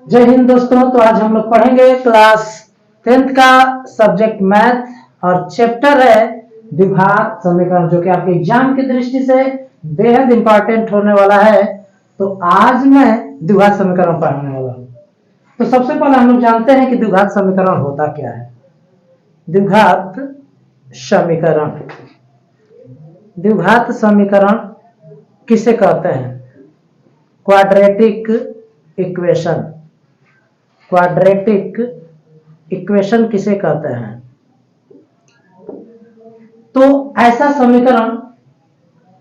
जय हिंद दोस्तों। तो आज हम लोग पढ़ेंगे क्लास 10th का सब्जेक्ट मैथ और चैप्टर है द्विघात समीकरण, जो कि आपके एग्जाम की दृष्टि से बेहद इंपॉर्टेंट होने वाला है। तो आज मैं द्विघात समीकरण पढ़ने वाला हूँ। तो सबसे पहले हम लोग जानते हैं कि द्विघात समीकरण होता क्या है। द्विघात समीकरण, द्विघात समीकरण किसे कहते हैं? क्वाड्रेटिक इक्वेशन, क्वाड्रेटिक इक्वेशन किसे कहते हैं? तो ऐसा समीकरण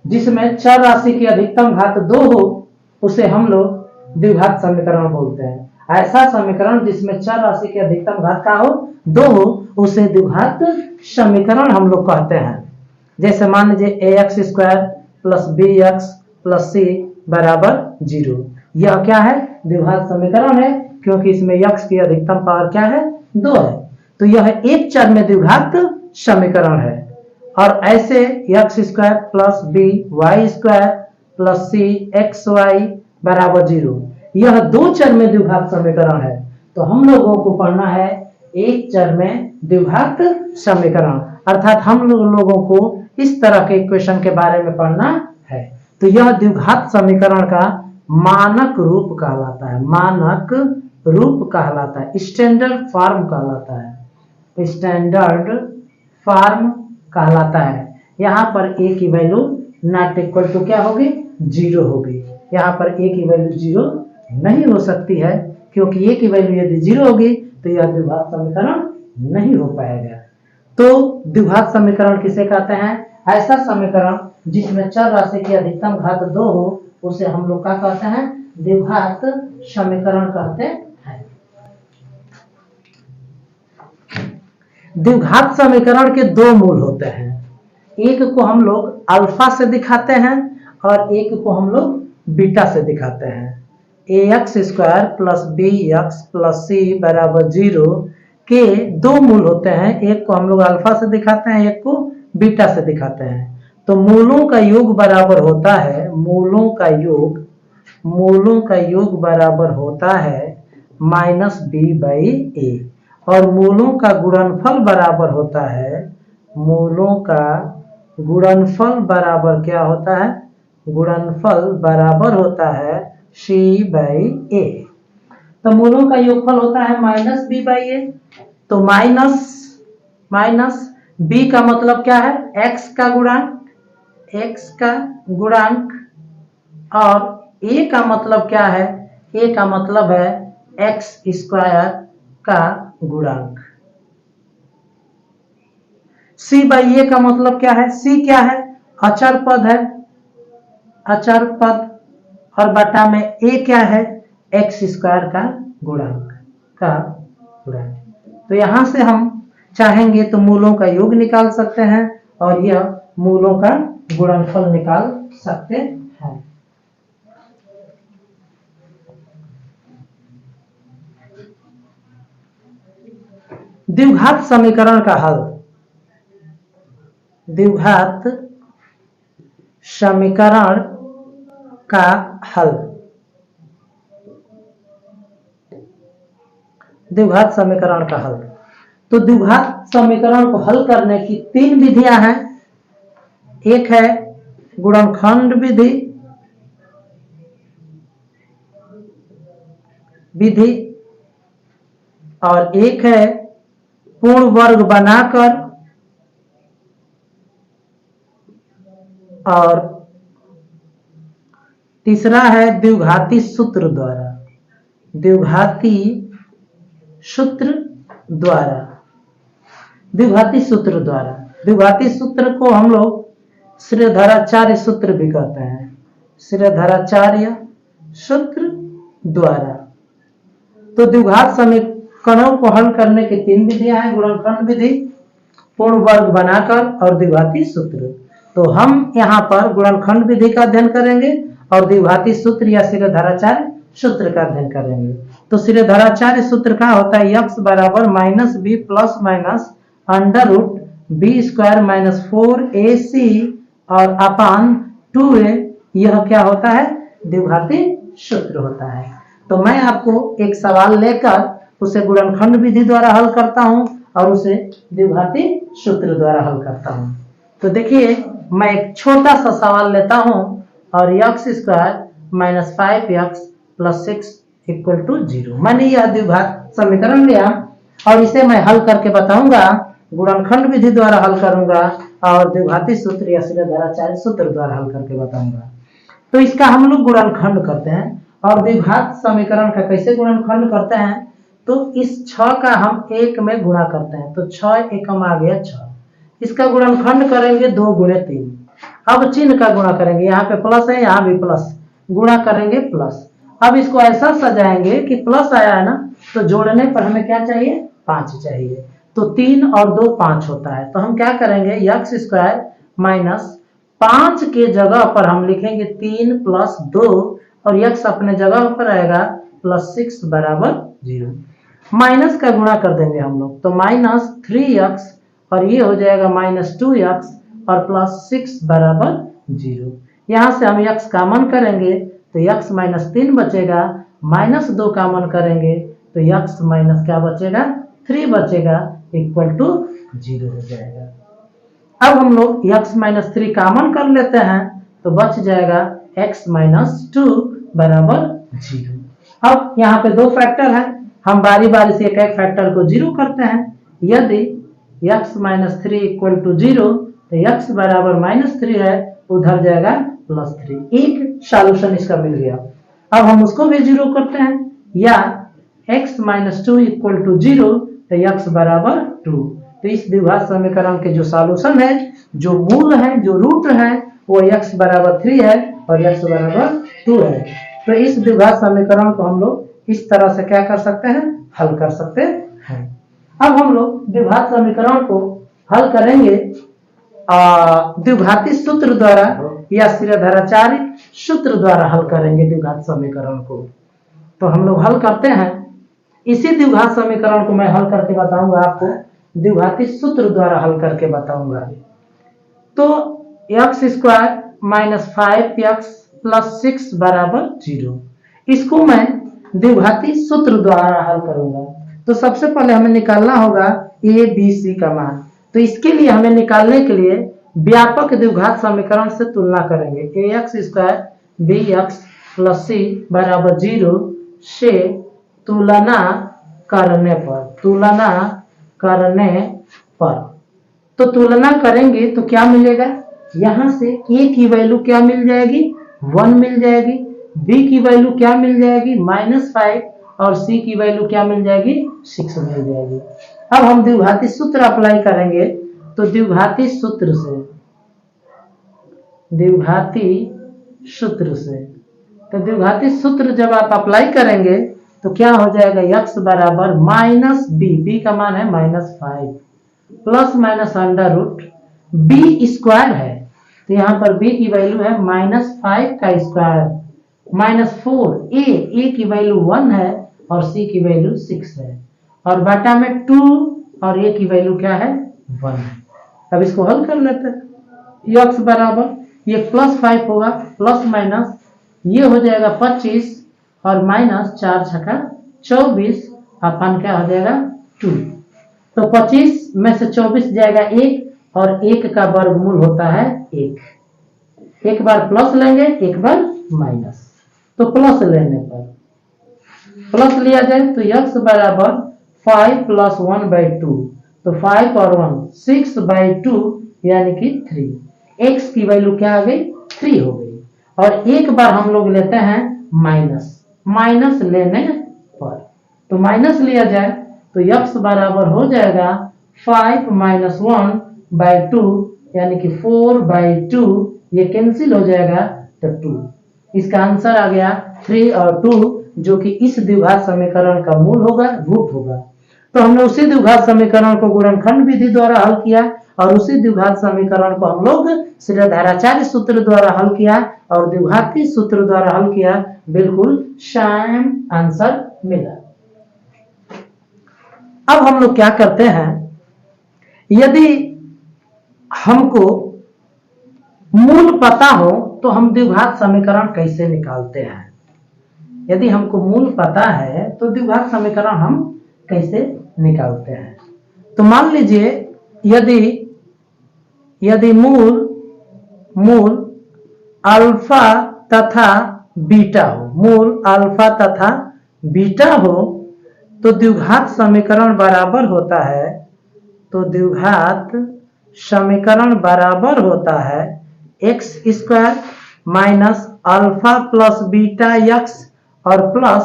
जिसमें चर राशि की अधिकतम घात 2 हो उसे हम लोग द्विघात समीकरण बोलते हैं। ऐसा समीकरण जिसमें चर राशि की अधिकतम घात का हो 2 हो उसे द्विघात समीकरण हम लोग कहते हैं। जैसे मान लीजिए ax square plus bx plus c बराबर 0। यह क्या है? द्विघात समीकरण है, क्योंकि इसमें x की अधिकतम पावर क्या है? 2 है। तो यह एक चर में द्विघात समीकरण है। और ऐसे x square plus b y square plus c x y बराबर 0, यह दो चर में द्विघात समीकरण है। तो हम लोगों को पढ़ना है एक चर में द्विघात समीकरण, अर्थात हम लोगों को इस तरह के इक्वेशन के बारे में पढ़ना है। तो यह द्विघात समीकरण का मानक रूप कहलाता है, मानक रूप कहलाता है, स्टैंडर्ड फॉर्म कहलाता है, स्टैंडर्ड फॉर्म कहलाता है। यहाँ पर a की वैल्यू नॉट इक्वल टू क्या होगी? 0 होगी। यहाँ पर a की वैल्यू 0 नहीं हो सकती है, क्योंकि a की वैल्यू यदि 0 होगी तो यह द्विघात समीकरण नहीं हो पाएगा। तो द्विघात समीकरण किसे कहते हैं? ऐसा समीकरण जिसमें चर राशि की अधिकतम घात 2 हो उसे हम लोग क्या कहते हैं? द्विघात समीकरण कहते हैं। द्विघात समीकरण के दो मूल होते हैं, एक को हम लोग अल्फा से दिखाते हैं और एक को हम लोग बीटा से दिखाते हैं। ax square plus bx plus c बराबर 0 के दो मूल होते हैं, एक को हम लोग अल्फा से दिखाते हैं, एक को बीटा से दिखाते हैं। तो मूलों का योग बराबर होता है, मूलों का योग बराबर होता है माइनस b बाई ए, और मूलों का गुणनफल बराबर होता है, मूलों का गुणनफल बराबर क्या होता है? गुणनफल बराबर होता है c बाई ए। तो मूलों का योगफल होता है माइनस b बाई ए। तो माइनस b का मतलब क्या है? x का गुणांक, और a का मतलब क्या है? a का मतलब है x स्क्वायर का गुणांक। c बाई ए का मतलब क्या है? c क्या है? अचर पद है, अचर पद, और बटा में a क्या है? x स्क्वायर का गुणांक तो यहां से हम चाहेंगे तो मूलों का योग निकाल सकते हैं और यह मूलों का गुणनफल निकाल सकते हैं। द्विघात समीकरण का हल, द्विघात समीकरण का हल, द्विघात समीकरण का हल। तो द्विघात समीकरण को हल करने की 3 विधियां हैं। एक है गुणनखंड विधि, और एक है पूर्ण वर्ग बनाकर, और तीसरा है द्विघाती सूत्र द्वारा, द्विघाती सूत्र द्वारा। द्विघाती सूत्र को हम लोग श्रीधराचार्य सूत्र भी कहते हैं, श्रीधराचार्य सूत्र द्वारा। तो द्विघात समीकरणों को हल करने की 3 विधियां हैं, गुणनखंड विधि, पूर्ण वर्ग बनाकर और द्विघाती सूत्र। तो हम यहाँ पर गुणनखंड विधि का अध्ययन करेंगे और द्विघाती सूत्र या श्रीधराचार्य सूत्र का अध्ययन करेंगे। तो श्रीधराचार्य सूत्र का होता है x बराबर minus b plus minus under root b square minus 4ac और अपान 2a। यह क्या होता है? द्विघाती सूत्र होता है। तो मैं आपको एक सवाल लेकर उसे गुणनखंड विधि द्वारा हल करता हूं और उसे द्विघाती सूत्र द्वारा हल करता हूं। तो देखिए, मैं एक छोटा सा सवाल लेता हूं और x square minus 5x plus 6 equal to 0। मैंने यह द्विघात समीकरण लिया और इसे मैं हल करके बताऊंगा, गुणनखंड विधि द्वारा हल करूंगा और द्विघाती सूत्र या श्रीधराचार्य सूत्र द्वारा हल करके बताऊंगा। तो इसका हम लोग गुणनखंड करते हैं और द्विघात समीकरण का कैसे गुणनखंड करते हैं, तो इस 6 का हम 1 में गुणा करते हैं, तो 6 एकम आ गया 6। इसका गुणनखंड करेंगे 2 गुणे 3। अब चिन्ह का गुणा करेंगे, यहाँ पे प्लस है, यहाँ भी प्लस, गुणा करेंगे प्लस। अब इसको ऐसा सजाएंगे कि प्लस आया है ना, तो जोड़ने पर हमें क्या चाहिए, 5 चाहिए। तो 3 और 2 5 होता है। तो हम क्या करेंगे, x स्क्वायर माइनस 5 के जगह पर हम लिखेंगे 3 प्लस 2 और x अपने जगह पर आएगा प्लस 6 बराबर 0। माइनस का गुणा कर देंगे हम लोग, तो माइनस 3x और ये हो जाएगा माइनस 2x और प्लस 6 बराबर 0। यहाँ से हम x कॉमन करेंगे तो x माइनस 3 बचेगा, माइनस 2 कॉमन करेंगे तो x माइनस क्या बचेगा, 3 बचेगा, इक्वल टू 0 हो जाएगा। अब हम लोग x माइनस 3 कॉमन कर लेते हैं तो बच जाएगा x माइनस 2 बराबर 0। अब यहाँ पे 2 फैक्टर है, हम बारी बारी से एक एक फैक्टर को 0 करते हैं। यदि x माइनस 3 इक्वल टू 0 तो x बराबर माइनस 3 है, उधर जाएगा प्लस 3। एक सॉल्यूशन इसका मिल गया। अब हम उसको भी 0 करते हैं, या x माइनस 2 इक्वल टू 0 तो x बराबर 2। तो इस द्विघात समीकरण के जो सॉल्यूशन है, जो मूल है, जो रूट है, वो x बराबर 3 है और x बराबर 2 है। तो इस द्विघात समीकरण को हम लोग इस तरह से क्या कर सकते हैं, हल कर सकते हैं। अब हम लोग द्विघात समीकरण को हल करेंगे द्विघाती सूत्र द्वारा या श्रीधराचार्य सूत्र द्वारा हल करेंगे द्विघात समीकरण को। तो हम लोग हल करते हैं, इसी द्विघात समीकरण को मैं हल करके बताऊंगा आपको, द्विघाती सूत्र द्वारा हल करके बताऊंगा। तो x square minus 5x plus 6 बराबर 0, इसको मैं द्विघाती सूत्र द्वारा हल करूंगा। तो सबसे पहले हमें निकालना होगा a b c का मान। तो इसके लिए हमें निकालने के लिए व्यापक द्विघात समीकरण से तुलना करेंगे। ax square bx plus c बराबर 0 से तुलना करने पर तो तुलना करेंगे तो क्या मिलेगा, यहां से a की वैल्यू क्या मिल जाएगी, 1 मिल जाएगी, b की वैल्यू क्या मिल जाएगी, -5 और c की वैल्यू क्या मिल जाएगी, 6 मिल जाएगी। अब हम द्विघाती सूत्र अप्लाई करेंगे, तो द्विघाती सूत्र जब आप अप्लाई करेंगे तो क्या हो जाएगा, x बराबर माइनस b का मान है -5 plus minus under root b square है, तो यहाँ पर b की वैल्यू है -5 का स्क्वायर -4, a की वैल्यू 1 है और c की वैल्यू 6 है, और बटा में 2 और a की वैल्यू क्या है, 1 है। अब इसको हल कर लेते हैं। x बराबर ये +5 होगा, प्लस माइनस ये हो जाएगा 25 और माइनस 4 छक्का 24 अपन क्या हो जाएगा 2। तो 25 में से 24 जाएगा 1 और 1 का वर्गमूल होता है 1। एक बार प्लस लेंगे, एक बार माइनस। तो प्लस लेने पर प्लस लिया जाए तो x बराबर 5 प्लस 1/2, तो 5 और 1 6/2 यानी कि 3। x की वैल्यू क्या आ गई, 3 हो गई। और एक बार हम लोग लेते हैं माइनस लेने पर, तो माइनस लिया जाए तो x बराबर हो जाएगा 5 माइनस 1/2 यानी कि 4/2, ये कैंसिल हो जाएगा तो 2। इसका आंसर आ गया 3 और 2, जो कि इस द्विघात समीकरण का मूल होगा, रूट होगा। तो हमने उसी द्विघात समीकरण को गुणनखंड विधि द्वारा हल किया और उसी द्विघात समीकरण को हम लोग श्रीधराचार्य सूत्र द्वारा हल किया और द्विघाती सूत्र द्वारा हल किया, बिल्कुल सेम आंसर मिला। अब हम लोग क्या करते हैं, यदि हमको मूल पता हो तो हम द्विघात समीकरण कैसे निकालते हैं। यदि हमको मूल पता है तो द्विघात समीकरण हम कैसे निकालते हैं। तो मान लीजिए यदि यदि मूल अल्फा तथा बीटा हो, मूल अल्फा तथा बीटा हो तो द्विघात समीकरण बराबर होता है, तो द्विघात समीकरण बराबर होता है x square minus alpha plus beta x और plus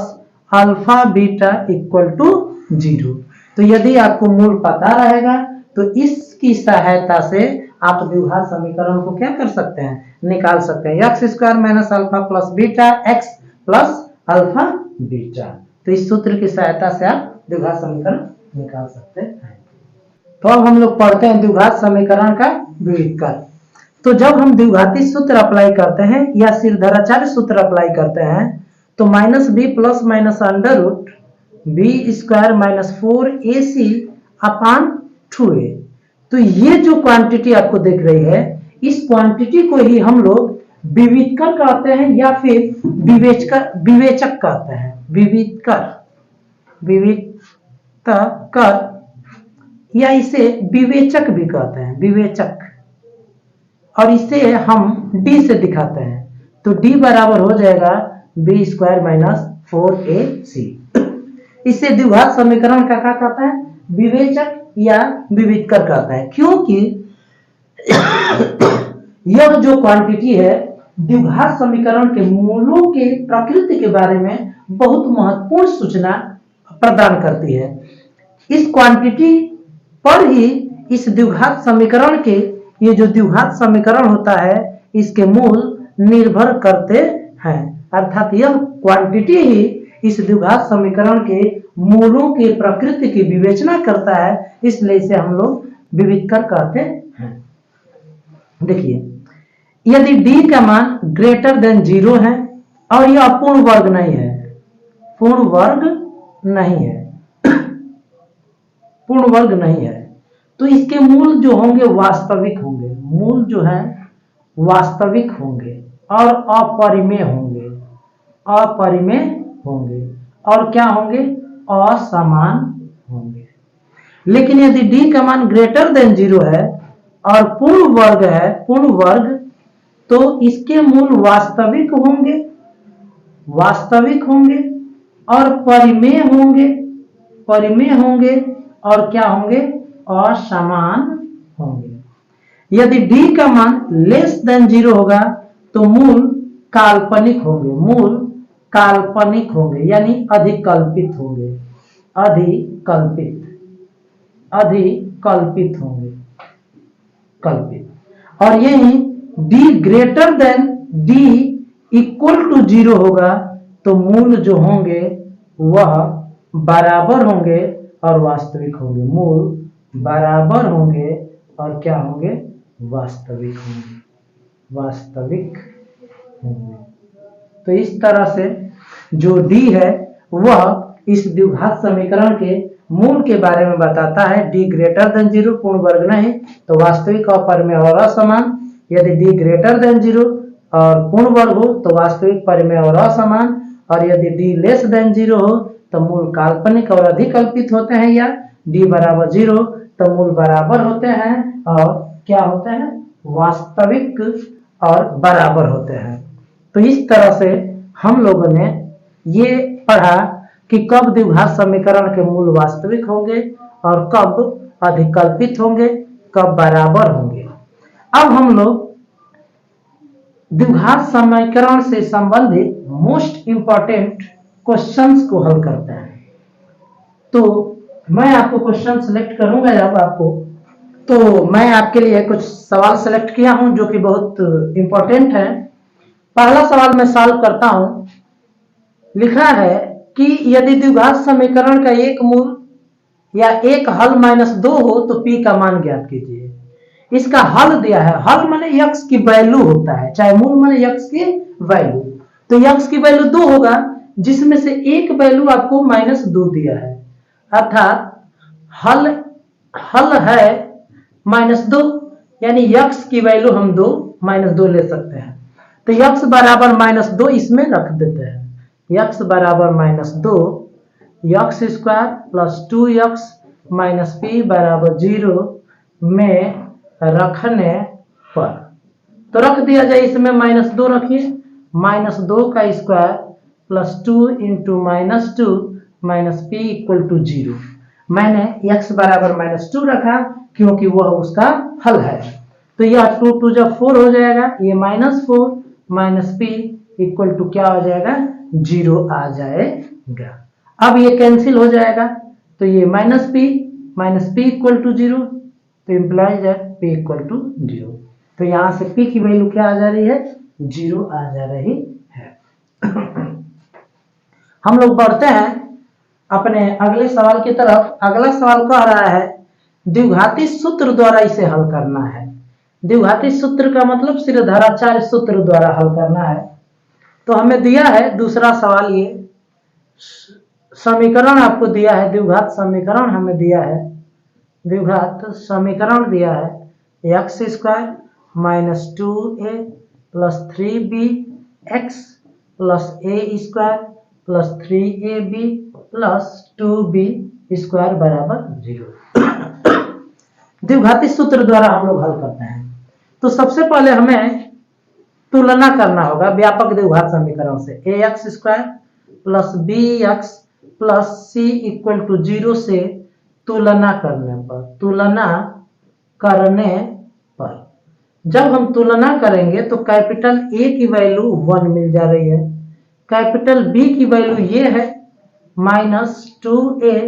alpha beta equal to 0। तो यदि आपको मूल पता रहेगा तो इसकी सहायता से आप द्विघात समीकरण को क्या कर सकते हैं, निकाल सकते हैं। X square minus alpha plus beta x plus alpha beta, तो इस सूत्र की सहायता से आप द्विघात समीकरण निकाल सकते हैं। तो अब हम लोग पढ़ते हैं द्विघात समीकरण का विविधकर। तो जब हम द्विघाती सूत्र अप्लाई करते हैं या सिरधराचार्य सूत्र अप्लाई करते हैं तो minus b plus minus under root b square minus 4ac upon 2a। तो ये जो क्वांटिटी आपको दिख रही है, इस क्वांटिटी को ही हम लोग विविधकर कहते हैं या फिर विवेचक कहते हैं। विविधकर या इसे विवेचक भी कहते हैं, विवेचक। और इसे हम d से दिखाते हैं, तो d बराबर हो जाएगा बी स्क्वायर माइनस 4ac। इसे द्विघात समीकरण का क्या कहता है, विवेचक या विविधकर कहता है, क्योंकि यह जो क्वांटिटी है द्विघात समीकरण के मूलों के प्रकृति के बारे में बहुत महत्वपूर्ण सूचना प्रदान करती है। इस क्वांटिटी पर ही इस द्विघात समीकरण के, ये जो द्विघात समीकरण होता है इसके मूल निर्भर करते हैं, अर्थात यह क्वांटिटी ही इस द्विघात समीकरण के मूलों की प्रकृति की विवेचना करता है, इसलिए इसे हम लोग विविधकर कहते हैं। देखिए यदि d का मान ग्रेटर देन 0 है और यह पूर्ण वर्ग नहीं है, पूर्ण वर्ग नहीं है, पूर्ण वर्ग नहीं है, तो इसके मूल जो होंगे वास्तविक होंगे, मूल जो है वास्तविक होंगे और अपरिमेय होंगे, अपरिमेय होंगे और क्या होंगे, असमान होंगे। लेकिन यदि d का मान ग्रेटर देन 0 है और पूर्ण वर्ग है, पूर्ण वर्ग, तो इसके मूल वास्तविक होंगे, वास्तविक होंगे और परिमेय होंगे, परिमेय होंगे और क्या होंगे, असमान होंगे। यदि d का मान लेस देन 0 होगा तो मूल काल्पनिक होंगे, मूल काल्पनिक होंगे यानी अधिकल्पित होंगे, अधिकल्पित, अधिकल्पित होंगे, कल्पित। और यही d greater than d equal to 0 होगा तो मूल जो होंगे वह बराबर होंगे और वास्तविक होंगे, मूल बराबर होंगे और क्या होंगे, वास्तविक होंगे, वास्तविक होंगे। तो इस तरह से जो d है वह इस द्विघात समीकरण के मूल के बारे में बताता है। d ग्रेटर देन 0 पूर्ण वर्ग नहीं तो वास्तविक, अपरिमेय और असमान। यदि d ग्रेटर देन 0 और पूर्ण वर्ग हो तो वास्तविक, परिमेय और असमान। और यदि d लेस देन 0 हो तो मूल काल्पनिक और अधिकल्पित होते हैं, या d बराबर 0 तो मूल बराबर होते हैं और क्या होते हैं, वास्तविक और बराबर होते हैं। तो इस तरह से हम लोगों ने ये पढ़ा कि कब द्विघात समीकरण के मूल वास्तविक होंगे और कब अधिकल्पित होंगे, कब बराबर होंगे। अब हम लोग द्विघात समीकरण से संबंधित मोस्ट इंपॉर्टेंट क्वेश्चंस को हल करते हैं। तो मैं आपको क्वेश्चन सेलेक्ट करूंगा, जब आपको, तो मैं आपके लिए कुछ सवाल सेलेक्ट किया हूं जो कि बहुत इंपॉर्टेंट है। पहला सवाल मैं सॉल्व करता हूं। लिखा है कि यदि द्विघात समीकरण का एक मूल या एक हल -2 हो तो p का मान ज्ञात कीजिए। इसका हल दिया है, हल माने x की वैल्यू होता है, चाहे मूल माने x की वैल्यू। तो x की वैल्यू 2 होगा, जिसमें से एक वैल्यू आपको -2 दिया है, अर्थात हल है -2, यानी x की वैल्यू हम -2 ले सकते हैं। तो x बराबर -2 इसमें रख देते हैं। x बराबर -2 x square plus 2x minus P बराबर 0 में रखने पर, तो रख दिया जाए इसमें -2 रखिए, -2 का square plus 2 into -2 minus p equal to 0। मैंने x बराबर -2 रखा क्योंकि वह उसका हल है। तो यह 2 2 जब 4 हो जाएगा, ये -4 माइनस पी इक्वल टू क्या हो जाएगा, 0 आ जाएगा। अब ये कैंसिल हो जाएगा, तो ये माइनस पी इक्वल टू 0, तो implies that p equal to 0। तो यहां से p की वैल्यू क्या आ जा रही है, 0 आ जा रही है। हम लोग बढ़ते हैं अपने अगले सवाल की तरफ। अगला सवाल कह रहा है द्विघाती सूत्र द्वारा इसे हल करना है। द्विघाती सूत्र का मतलब सिरधराचार्य सूत्र द्वारा हल करना है। तो हमें दिया है दूसरा सवाल, ये समीकरण आपको दिया है, द्विघात समीकरण हमें दिया है, द्विघात समीकरण दिया है x square minus 2a plus 3b x plus a square plus 3ab plus 2b square बराबर 0। द्विघाती सूत्र द्वारा हम लोग हल करते हैं। तो सबसे पहले हमें तुलना करना होगा व्यापक द्विघात समीकरण से। A x square plus b x plus c equal to 0 से तुलना करने पर जब हम तुलना करेंगे तो कैपिटल ए की वैल्यू 1 मिल जा रही है, कैपिटल बी की वैल्यू ये है -2a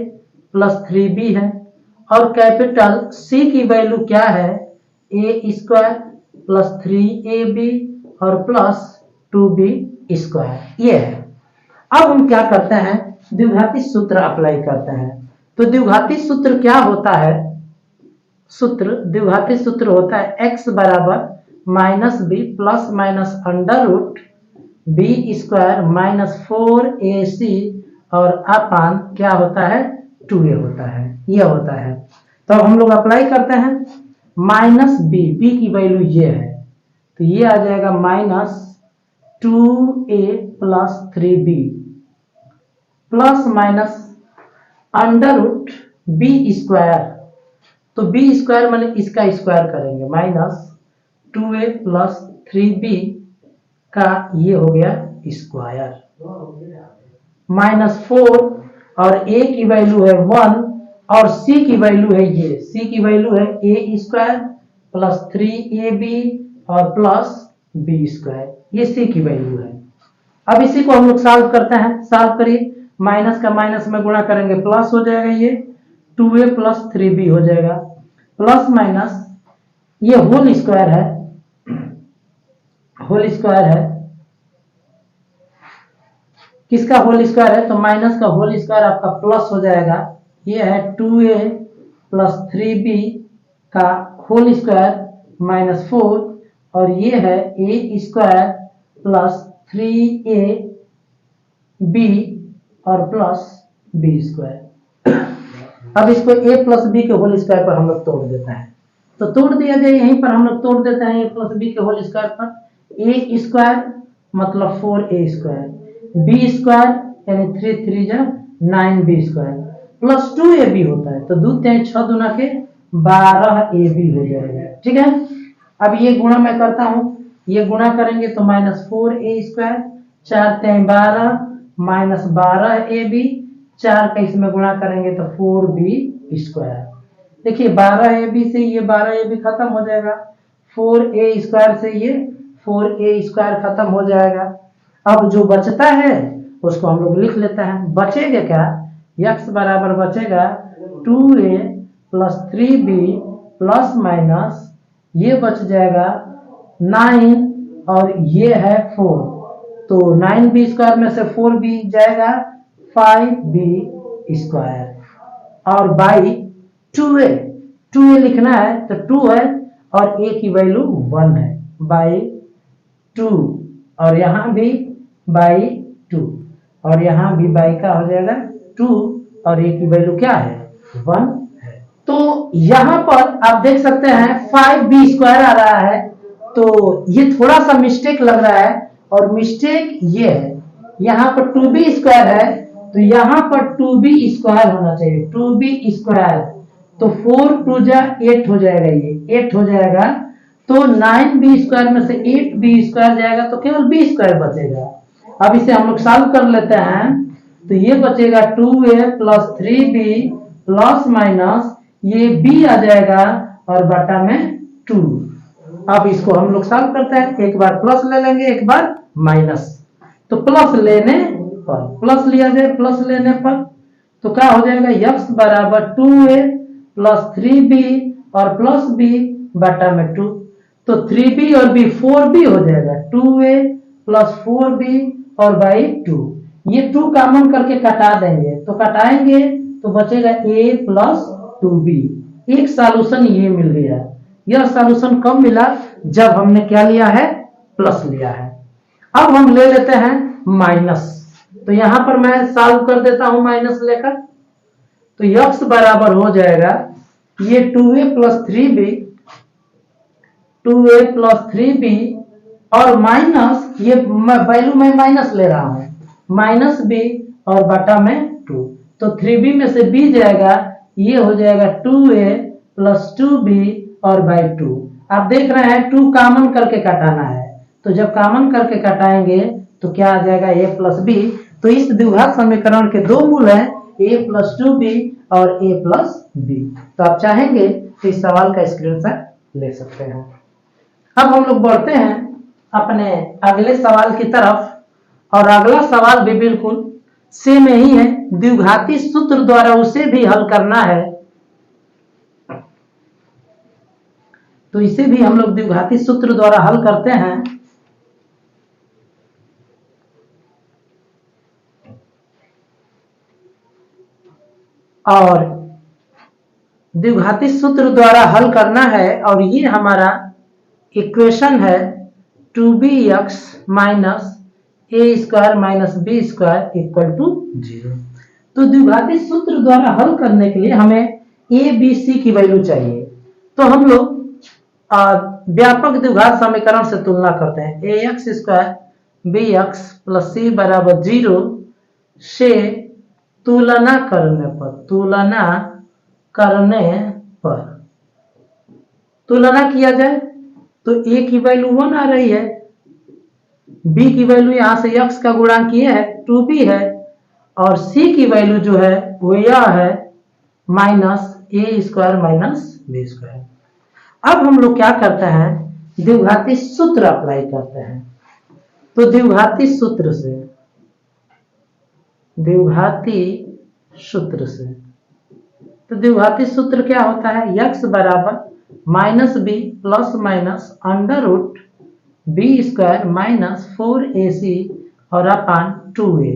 प्लस 3b है, और कैपिटल सी की वैल्यू क्या है, ए स्क्वायर प्लस 3ab और प्लस 2b स्क्वायर ये है। अब हम क्या करते हैं, द्विघाती सूत्र अप्लाई करते हैं। तो द्विघाती सूत्र क्या होता है, द्विघाती सूत्र होता है x बराबर -b plus minus under root b square minus 4ac और अपान क्या होता है, 2a होता है, यह होता है। तो हम लोग अप्लाई करते हैं -b की वैल्यू ये है, तो ये आ जाएगा -2a plus 3b plus minus under root b square, तो बी स्क्वायर मैंने इसका स्क्वायर करेंगे -2a प्लस 3b का ये हो गया स्क्वायर -4 और a की वैल्यू है 1 और c की वैल्यू है ये, c की वैल्यू है a स्क्वायर प्लस 3ab और प्लस b स्क्वायर, ये c की वैल्यू है। अब इसी को हम लोग सॉल्व करते हैं। सॉल्व करिए, माइनस का माइनस में गुणा करेंगे प्लस हो जाएगा, ये 2a प्लस 3b हो जाएगा, प्लस माइनस ये होल स्क्वायर है, होल स्क्वायर है, किसका होल स्क्वायर है, तो माइनस का होल स्क्वायर आपका प्लस हो जाएगा, ये है 2a प्लस 3b का होल स्क्वायर -4 और ये है a स्क्वायर प्लस 3ab और प्लस b स्क्वायर। अब इसको a प्लस b के होल स्क्वायर पर हम लोग तोड़ देते हैं, तो तोड़ दिया जाए, यहीं पर हम लोग तोड़ देते हैं a प्लस b के होल स्क्वायर पर। a स्क्वायर मतलब 4a स्क्वायर, b स्क्वायर यानी 3 3 जा 9b स्क्वायर प्लस 2ab होता है, तो 2 3 6 दूना के 12ab हो जाएगा। ठीक है, अब ये गुणा मैं करता हूं, ये गुणा करेंगे तो -4a स्क्वायर 4 3 12 माइनस 12ab, 4 का इसमें गुणा करेंगे तो 4b स्क्वायर। देखिए 12ab से ये 12ab खत्म हो जाएगा, 4a स्क्वायर से ये 4a स्क्वायर खत्म हो जाएगा। अब जो बचता है उसको हम लोग लिख लेते हैं। बचेगा क्या, x बराबर बचेगा 2a plus 3b plus minus ये बच जाएगा 9 और ये है 4, तो 9b स्क्वायर में से 4b जाएगा 5b स्क्वायर और बाई 2a लिखना है तो 2 है और a की वैल्यू 1 है, बाई 2 और यहाँ भी बाई 2 और यहाँ भी बाई का हो जाएगा 2 और a की वैल्यू क्या है, 1 है। तो यहाँ पर आप देख सकते हैं 5b स्क्वायर आ रहा है, तो ये थोड़ा सा मिस्टेक लग रहा है और मिस्टेक ये है, यहाँ पर 2b² है तो यहाँ पर 2b² होना चाहिए, 2b²। तो 4 2 जा 8 हो जाएगा, ये 8 हो जाएगा। तो 9b² में से 8b² जाएगा तो केवल b² बचेगा। अब इसे हम लोग सॉल्व कर लेते हैं तो ये बचेगा 2a plus 3b plus minus ये b आ जाएगा और बटा में 2। अब इसको हम लोग सॉल्व करते हैं, एक बार प्लस ले लेंगे एक बार माइनस। तो प्लस लेने पर प्लस लिया जाए, प्लस लेने पर तो क्या हो जाएगा, x बराबर 2a प्लस 3b और प्लस b बटा में 2। तो 3b और b 4b हो जाएगा, 2a प्लस 4b और बाई 2। ये 2 कॉमन करके कटा देंगे तो कटाएंगे तो बचेगा a प्लस 2b। एक सॉल्यूशन ये मिल गया। यह सॉल्यूशन कब मिला, जब हमने क्या लिया है, प्लस लिया है। अब हम ले लेते हैं माइनस। तो यहां पर मैं सॉल्व कर देता हूं माइनस लेकर। तो x बराबर हो जाएगा ये 2a plus 3b, 2a plus 3b और माइनस ये वैल्यू में माइनस ले रहा हूं, माइनस b और बटा में 2। तो 3b में से b जाएगा, ये हो जाएगा 2a प्लस 2b और बाई 2। आप देख रहे हैं 2 कॉमन करके कटाना है, तो जब कॉमन करके कटाएंगे तो क्या आ जाएगा, a प्लस b। तो इस द्विघात समीकरण के दो मूल हैं, a प्लस 2b और a प्लस b। तो आप चाहेंगे तो इस सवाल का स्क्रीनशॉट ले सकते हैं। अब हम लोग बढ़ते हैं अपने अगले सवाल की तरफ, और अगला सवाल भी बिल्कुल सेम ही है, द्विघाती सूत्र द्वारा उसे भी हल करना है। तो इसे भी हम लोग द्विघाती सूत्र द्वारा हल करते हैं। और द्विघाती सूत्र द्वारा हल करना है, और ये हमारा इक्वेशन है 2bx minus a² minus b² equal to 0। तो द्विघाती सूत्र द्वारा हल करने के लिए हमें a b c की वैल्यू चाहिए। तो हम लोग व्यापक द्विघात समीकरण से तुलना करते हैं। ax² bx प्लस c बराबर 0 से तुलना करने पर तुलना किया जाए तो a की वैल्यू 1 आ रही है, b की वैल्यू यहां से x का गुणांक ये है 2b है, और c की वैल्यू जो है वो यह है माइनस a² माइनस b²। अब हम लोग क्या करते हैं, द्विघाती सूत्र अप्लाई करते हैं। तो द्विघाती सूत्र से तो द्विघाती सूत्र क्या होता है, x बराबर minus b plus minus under root b² minus 4ac और अपान 2a।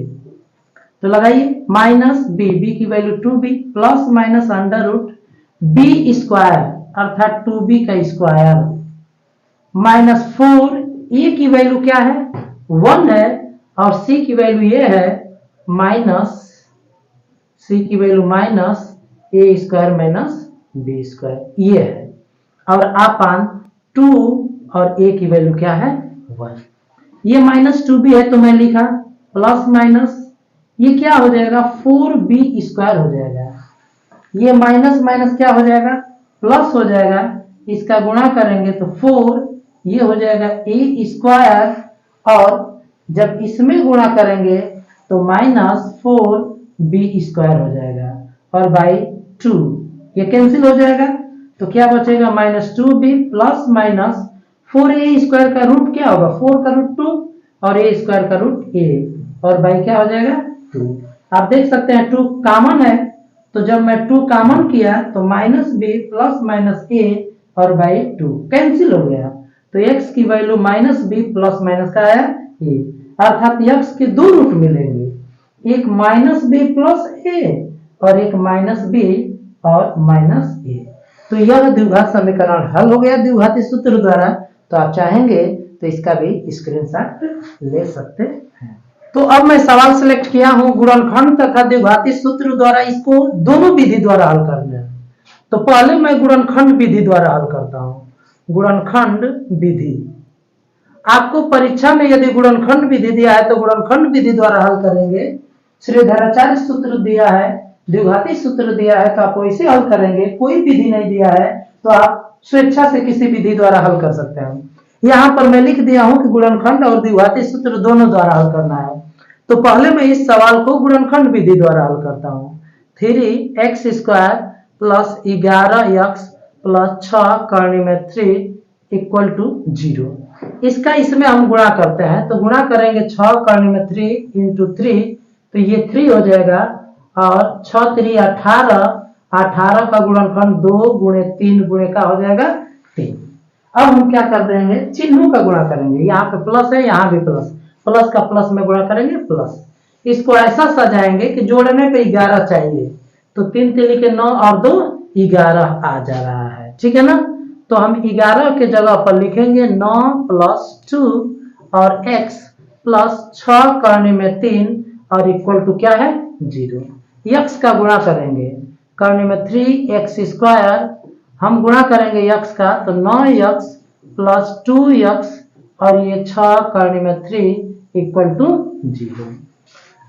तो लगाइए माइनस b की value 2b plus minus under root b² अर्थात 2b का स्क्वायर माइनस 4, a की वैल्यू क्या है 1 है, और c की वैल्यू ये है माइनस a² माइनस b² ये है, और अपान 2 और a की वैल्यू क्या है 1। ये माइनस 2b है तो मैं लिखा प्लस माइनस ये क्या हो जाएगा 4b² हो जाएगा। ये माइनस माइनस क्या हो जाएगा प्लस हो जाएगा, इसका गुणा करेंगे तो 4 ये हो जाएगा a², और जब इसमें गुणा करेंगे तो माइनस 4b² हो जाएगा, और बाई 2 ये कैंसिल हो जाएगा। तो क्या बचेगा minus 2b plus minus 4a² का रूट क्या होगा 4 का रूट 2 और a² का रूट a, और बाई क्या हो जाएगा 2। आप देख सकते हैं 2 कॉमन है, तो जब मैं 2 कॉमन किया तो minus b plus minus a और बाई 2 कैंसिल हो गया। तो x की value minus b plus minus का आया a, अर्थात x के दो रूट मिलेंगे, एक माइनस b प्लस a और एक माइनस b और माइनस a। तो यह द्विघात समीकरण हल हो गया द्विघाती सूत्र द्वारा। तो आप चाहेंगे तो इसका भी स्क्रीनशॉट ले सकते हैं। तो अब मैं सवाल सिलेक्ट किया हूं गुणनखंड तथा द्विघाती सूत्र द्वारा, इसको दोनों विधि द्वारा हल करना है। तो पहले मैं गुणनखंड विधि द्वारा हल करता हूं, गुणनखंड विधि। आपको परीक्षा में यदि गुणनखंड विधि दिया है तो गुणनखंड विधि द्वारा हल करेंगे। श्रीधराचार्य सूत्र दिया है, द्विघाती सूत्र दिया है तो आप वैसे हल करेंगे। कोई विधि नहीं दिया है तो आप स्वेच्छा से किसी विधि द्वारा हल कर सकते हैं। यहाँ पर मैं लिख दिया हूं कि गुणनखंड और द्विघाती सूत्र दोनों द्वारा हल करना है। तो पहले मैं इस सवाल को गुणनखंड विधि द्वारा हल करता हूं। 3x² प्लस 11x प्लस 6 करने में 3 इक्वल टू 0। इसका इसमें हम गुणा करते हैं तो गुणा करेंगे 6 करने में 3 इंटू 3 तो ये 3 हो जाएगा और 6 3 18, 18 का गुणनखंड 2 गुणे 3 गुणे का हो जाएगा 3। अब हम क्या कर देंगे, चिन्हों का गुणा करेंगे। यहाँ पे प्लस है, यहाँ भी प्लस, प्लस का प्लस में गुणा करेंगे प्लस। इसको ऐसा सजाएंगे कि जोड़ने पे 11 चाहिए तो 3 3 के 9 और 2 11 आ जा रहा है, ठीक है ना। तो हम 11 के जगह पर लिखेंगे 9 प्लस 2 और x प्लस 6 करने में 3 और इक्वल टू क्या है 0। x का गुणा करेंगे करने में 3x², हम गुणा करेंगे x का तो 9x प्लस 2x और ये 6 करने में 3 इक्वल टू 0।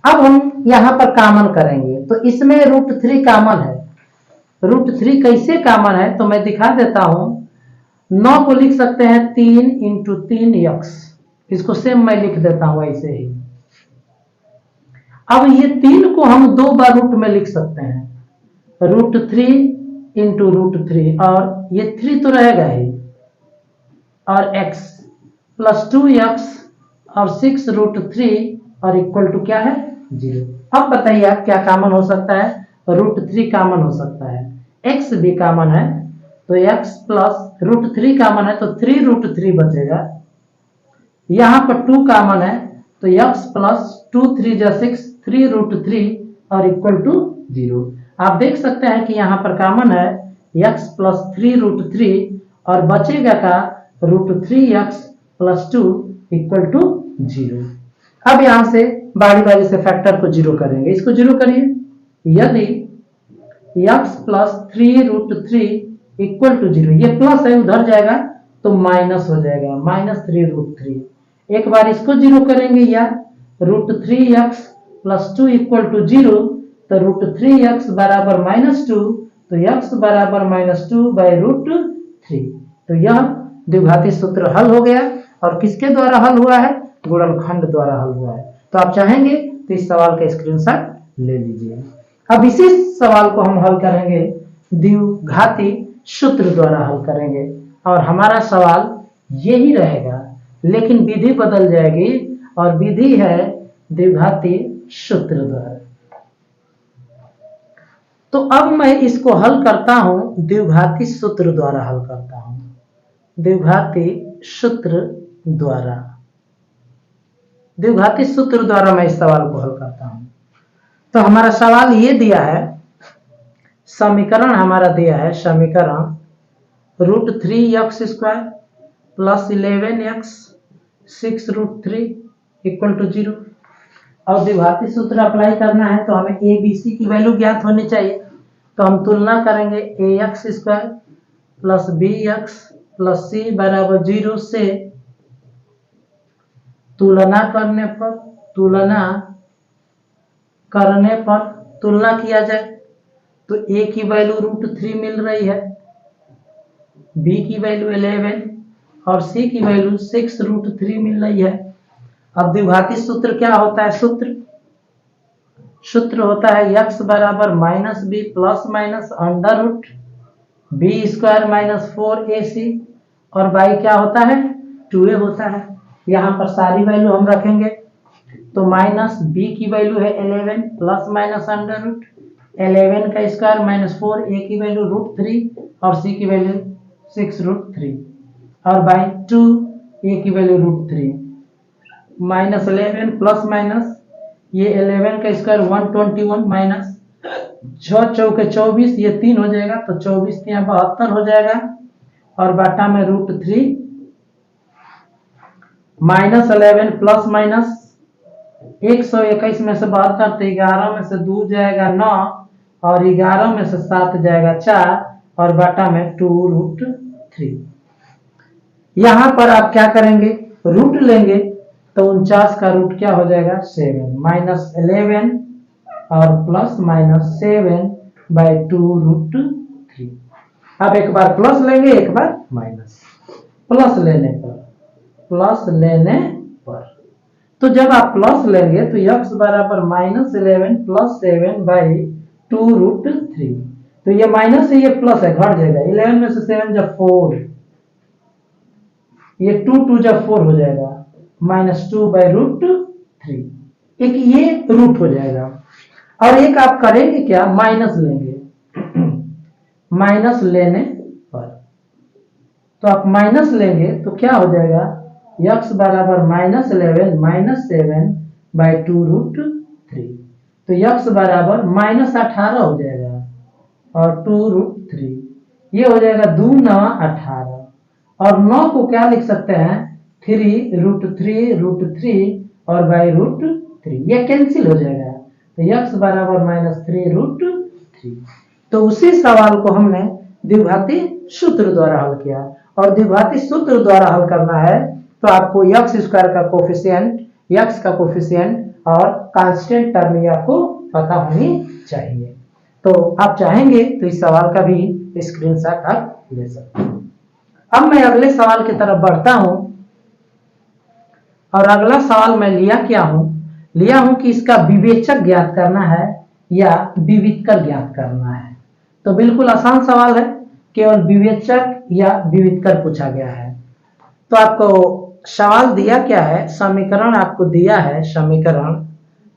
अब हम यहाँ पर कॉमन करेंगे तो इसमें √3 कॉमन है। √3 कैसे कॉमन है तो मैं दिखा देता हूं। 9 को लिख सकते हैं 3 इंटू 3x, इसको सेम मैं लिख देता हूं ऐसे ही। अब ये 3 को हम 2 बार रूट में लिख सकते हैं, √3 इंटू √3 और ये 3 तो रहेगा ही और x प्लस 2x और 6 √3 और इक्वल टू क्या है 0। अब बताइए आप क्या कॉमन हो सकता है, √3 कॉमन हो सकता है, x भी कॉमन है तो x प्लस √3 कॉमन है तो 3 √3 बचेगा। यहाँ पर 2 कॉमन है तो x प्लस 2 3 जा 6 3 √3 और इक्वल टू 0। आप देख सकते हैं कि यहाँ पर कॉमन है x प्लस 3 √3 और बचेगा का √3x प्लस 2 इक्वल टू 0। अब यहाँ से बारी बारी से फैक्टर को 0 करेंगे, इसको 0 करिए। यदि x प्लस 3 √3 इक्वल टू 0, ये प्लस है उधर जाएगा तो माइनस हो जाएगा, -3 √3। एक बार इसको 0 करेंगे या √3x प्लस 2 इक्वल टू 0 तो √3x बराबर -2 तो x बराबर -2 बाई √3। तो यह द्विघाती सूत्र हल हो गया और किसके द्वारा हल हुआ है, गुणनखंड द्वारा हल हुआ है। तो आप चाहेंगे तो इस सवाल का स्क्रीनशॉट ले लीजिए। अब इसी सवाल को हम हल करेंगे द्विघाती सूत्र द्वारा हल करेंगे और हमारा सवाल यही रहेगा लेकिन विधि बदल जाएगी और विधि है द्विघाती सूत्र द्वारा। तो अब मैं इसको हल करता हूं द्विघाती सूत्र द्वारा हल करता हूं, द्विघाती सूत्र द्वारा, द्विघाती सूत्र द्वारा मैं इस सवाल को हल करता हूं। तो हमारा सवाल ये दिया है, समीकरण हमारा दिया है, समीकरण √3x² plus 11x 6 √3 equal to 0। और द्विघाती सूत्र अप्लाई करना है तो हमें a b c की वैल्यू ज्ञात होनी चाहिए। तो हम तुलना करेंगे ax² plus bx plus c बराबर 0 से तुलना किया जाए तो a की वैल्यू √3 मिल रही है, b की वैल्यू 11 और c की वैल्यू 6 √3 मिल रही है। अब द्विघाती सूत्र क्या होता है, सूत्र होता है x बराबर -b plus minus under root b² -4ac और y क्या होता है 2a होता है। यहाँ पर सारी वैल्यू हम रखेंगे तो -b की वैल्यू है 11 प्लस माइनस अंडर रूट 11 का स्क्वायर -4a की वैल्यू √3 और c की वैल्यू 6 √3 और बाई 2 a की वैल्यू √3 -11 प्लस माइनस ये 11 का स्क्वायर 121 माइनस 6 चौके 24 ये 3 हो जाएगा तो 24 यहाँ 72 हो जाएगा और बाटा में √3 -11 प्लस माइनस 121 में से 72 तो 11 में से 2 जाएगा 9 और 11 में से 7 जाएगा 4 और बाटा में 2 √3। यहां पर आप क्या करेंगे, रूट लेंगे तो 49 का रूट क्या हो जाएगा 7 माइनस 11 और प्लस माइनस 7/2√3। अब एक बार प्लस लेंगे एक बार माइनस। प्लस लेने पर तो जब आप प्लस लेंगे तो x बराबर -11 + 7/2√3। तो ये माइनस है ये प्लस है घट जाएगा। 11 में से 7 जब 4, ये 2 जब 4 हो जाएगा -2/√3। एक ये रूट हो जाएगा और एक आप करेंगे क्या माइनस लेंगे। माइनस लेने पर तो आप माइनस लेंगे तो क्या हो जाएगा x बराबर -11 - 7/2√3। तो x बराबर -18 हो जाएगा और 2√3 ये हो जाएगा 2 × 9 = 18 और 9 को क्या लिख सकते हैं 3√3 और /√3 ये कैंसिल हो जाएगा। तो x बराबर -3√3। तो उसी सवाल को हमने द्विघाती सूत्र द्वारा हल किया और द्विघाती सूत्र द्वारा हल करना है तो आपको x² का कोफिशिएंट, x का कोफिशिएंट और कांस्टेंट टर्म ये आपको पता होनी चाहिए। तो आप चाहेंगे तो इस सवाल का भी स्क्रीनशॉट आप ले सकते हैं। अब मैं अगले सवाल की तरफ बढ़ता हूं और अगला सवाल मैं लिया हूं कि इसका विवेचक ज्ञात करना है या विवितकर ज्ञात करना है। तो बिल्कुल आसान सवाल है, केवल विवेचक या विवितकर पूछा गया है। तो आपको सवाल दिया क्या है, समीकरण आपको दिया है, समीकरण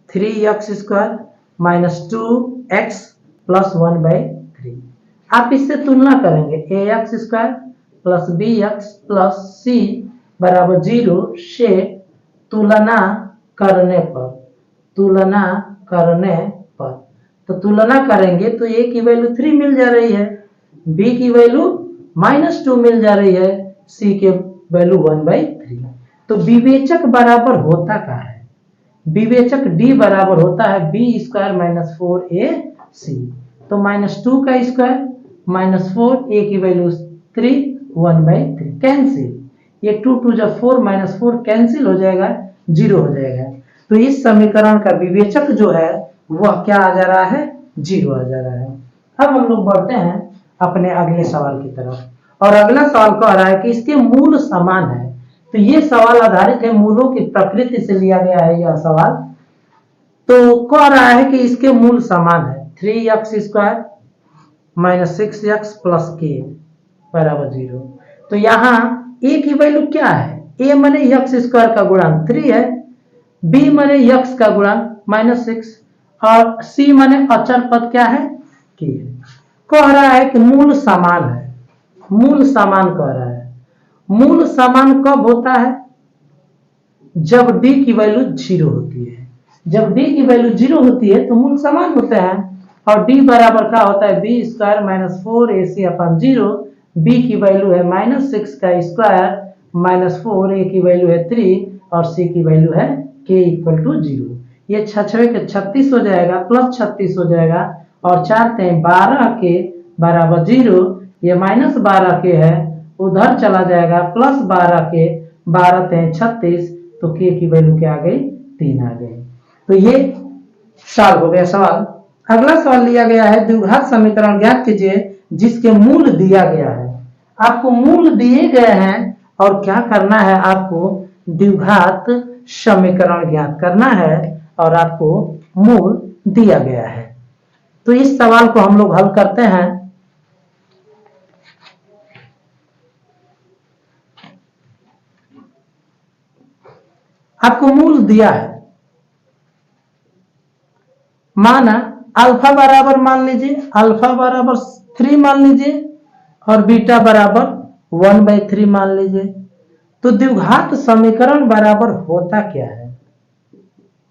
3x² - 2x + 1/3। आप इससे तुलना करेंगे ax² + bx + c = 0 से तुलना करने पर तो तुलना करेंगे तो a की वैल्यू 3 मिल जा रही है, b की वैल्यू -2 मिल जा रही है, c के वैल्यू 1/3। तो विवेचक बराबर होता क्या है, विवेचक d बराबर होता है b² - 4ac। तो -2 का स्क्वायर -4 a की वैल्यू 3 1/3 कैंसिल। ये 2 जब 4 -4 कैंसिल हो जाएगा 0 हो जाएगा। तो इस समीकरण का विवेचक जो है वह क्या आ जा रहा है 0 आ जा रहा है। अब हम लोग बढ़ते हैं अपने अगले सवाल की तरफ और अगला सवाल कह रहा है कि इसके मूल समान है। तो ये सवाल आधारित है मूलों की प्रकृति से लिया गया है यह सवाल। तो कह रहा है कि इसके मूल समान है 3x² - 6x + k = 0। तो यहाँ a की वैल्यू क्या है, a माने x² का गुणांक 3 है, b माने x का गुणांक -6 और c माने अचर पद क्या है k है। कह रहा है कि मूल समान है, मूल समान कह रहा है। मूल समान कब होता है, जब d की वैल्यू 0 होती है। जब d की वैल्यू 0 होती है तो मूल समान होते हैं और d बराबर क्या होता है b² - 4ac/0। b की वैल्यू है -6 का स्क्वायर -4, a की वैल्यू है 3 और c की वैल्यू है k = 0। ये 6 के 36 हो जाएगा प्लस 36 हो जाएगा और 4 × 12 के बराबर 0। ये -12 के है उधर चला जाएगा प्लस 12 के 12 × 36 तो k की वैल्यू क्या आ गई 3 आ गई। तो ये सॉल्व हो गया सवाल। अगला सवाल लिया गया है द्विघात समीकरण ज्ञात कीजिए जिसके मूल दिया गया है। आपको मूल दिए गए हैं और क्या करना है, आपको द्विघात समीकरण ज्ञात करना है और आपको मूल दिया गया है। तो इस सवाल को हम लोग हल करते हैं। आपको मूल दिया है, माना अल्फा बराबर मान लीजिए, अल्फा बराबर 3 मान लीजिए और बीटा बराबर 1/3 मान लीजिए। तो द्विघात समीकरण बराबर होता क्या है,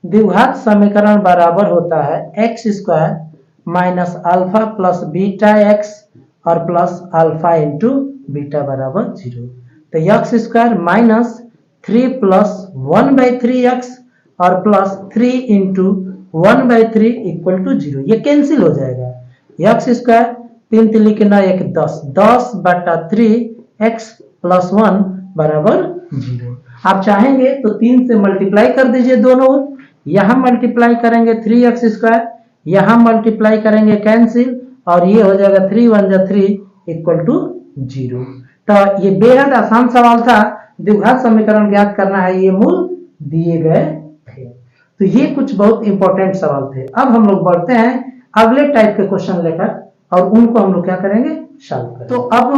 द्विघात समीकरण बराबर होता है x² - अल्फा + बीटा x और प्लस अल्फा × बीटा बराबर 0। तो x² - 3 + 1/3x और प्लस 3 × 1/3 = 0। ये कैंसिल हो जाएगा। x² 3 × 1 10 10/3 x + 1 = 0। आप चाहेंगे तो 3 से मल्टीप्लाई कर दीजिए दोनों ओर, यहां मल्टीप्लाई करेंगे 3x², यहां मल्टीप्लाई करेंगे कैंसिल, और ये हो जाएगा 3 1 जा 3 इक्वल टू 0। तो ये बेहद आसान सवाल था, द्विघात समीकरण ज्ञात करना है, ये मूल दिए गए थे। तो ये कुछ बहुत इंपॉर्टेंट सवाल थे। अब हम लोग बढ़ते हैं अगले टाइप के क्वेश्चन लेकर, और उनको हम लोग क्या करेंगे, सॉल्व करेंगे। तो अब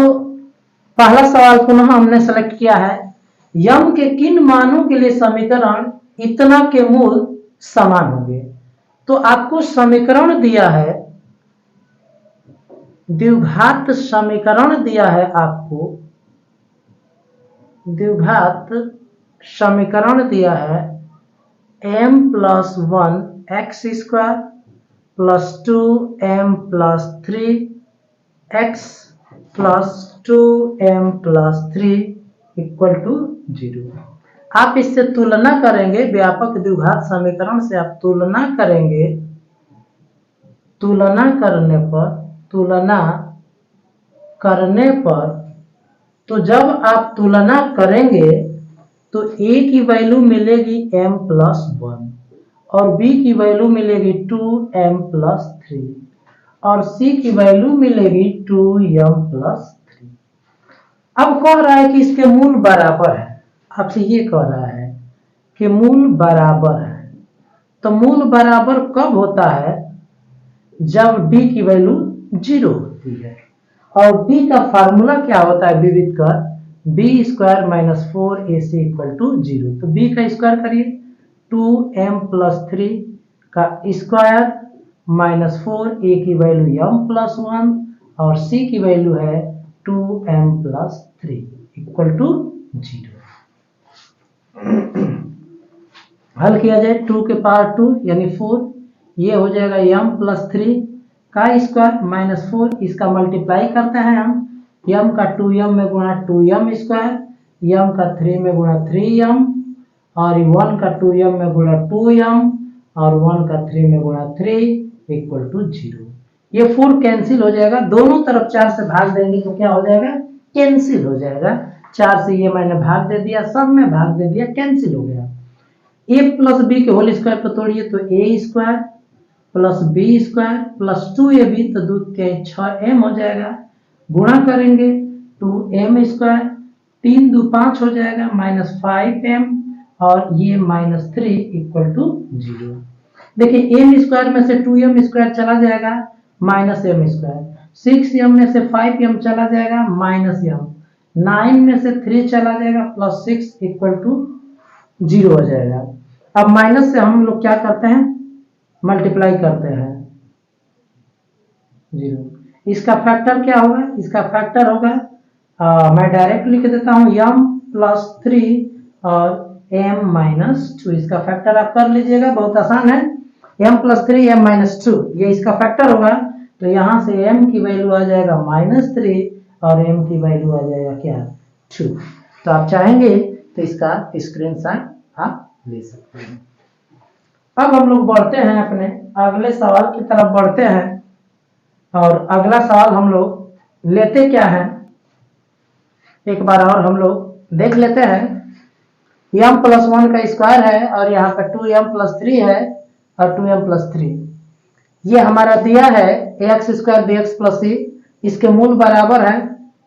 पहला सवाल पुनः हमने सेलेक्ट किया है, यम के किन मानों के लिए समीकरण इतना के मूल समान होंगे। तो आपको समीकरण दिया है, द्विघात समीकरण दिया है आपको, द्विघात समीकरण दिया है m+1x² + 2m+3x + 2m+3 equal to 0। आप इससे तुलना करेंगे, व्यापक द्विघात समीकरण से आप तुलना करेंगे, तुलना करने पर तो जब आप तुलना करेंगे तो a की वैल्यू मिलेगी m+1 और b की वैल्यू मिलेगी 2m+3 और c की वैल्यू मिलेगी 2m+3। अब कह रहा है कि इसके मूल बराबर है, आपसे ये कह रहा है कि मूल बराबर है। तो मूल बराबर कब होता है, जब d की वैल्यू 0 होती है। और b का फार्मूला क्या होता है, विविध कर b² - 4ac = 0। तो b का स्क्वायर करिए, 2m+3 का स्क्वायर -4a की वैल्यू m+1 और c की वैल्यू है 2m+3 इक्वल टू 0। हल किया जाए 2 के पावर 2 यानी 4, ये हो जाएगा m+3 का स्क्वायर -4, इसका मल्टीप्लाई करते हैं हम, m का 2m में गुणा 2m², m का 3 में गुणा 3m, और 1 का 2m में गुणा 2m और 1 का 3 में गुणा 3 इक्वल टू 0। ये 4 कैंसिल हो जाएगा, दोनों तरफ 4 से भाग देंगे तो क्या हो जाएगा, कैंसिल हो जाएगा। 4 से ये मैंने भाग दे दिया, सब में भाग दे दिया, कैंसिल हो गया। a + b के होल स्क्वायर को तोड़िए तो a² + b² + 2ab, तो 2 के 6m हो जाएगा। गुणा करेंगे 2m², 3 2 5 हो जाएगा, -5m और ये -3 इक्वल टू 0। देखिए m² में से 2m² चला जाएगा, -m², 6m में से 5m चला जाएगा, -m, 9 में से 3 चला जाएगा, +6 इक्वल टू 0 हो जाएगा। अब माइनस से हम लोग क्या करते हैं, मल्टीप्लाई करते हैं 0। इसका फैक्टर क्या होगा, इसका फैक्टर होगा मैं डायरेक्ट लिख देता हूं m+3 और m-2, इसका फैक्टर आप कर लीजिएगा, बहुत आसान है। m+3 m-2 ये इसका फैक्टर होगा, तो यहां से m की वैल्यू आ जाएगा -3 और m की वैल्यू आ जाएगा क्या, 2। तो आप चाहेंगे तो इसका स्क्रीनशॉट आप ले सकते हैं। अब हम लोग बढ़ते हैं अपने अगले सवाल की तरफ बढ़ते हैं, और अगला सवाल हम लोग लेते क्या है, एक बार और हम लोग देख लेते हैं। m+1 का स्क्वायर है और यहाँ पर 2m+3 है और 2m+3, ये हमारा दिया है ax² bx + c, इसके मूल बराबर है,